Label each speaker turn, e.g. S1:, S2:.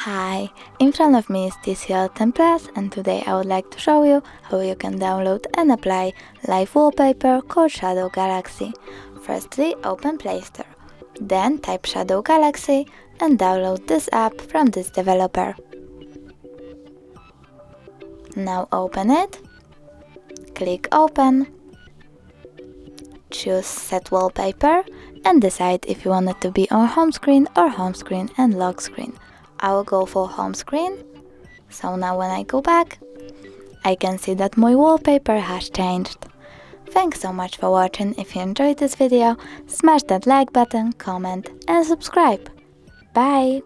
S1: Hi, in front of me is TCL 10 Plus, and today I would like to show you how you can download and apply live wallpaper called Shadow Galaxy. Firstly, open Play Store, then type Shadow Galaxy and download this app from this developer. Now open it, click Open, choose Set Wallpaper and decide if you want it to be on home screen or home screen and lock screen. I will go for home screen, so now when I go back, I can see that my wallpaper has changed. Thanks so much for watching. If you enjoyed this video, smash that like button, comment and subscribe. Bye!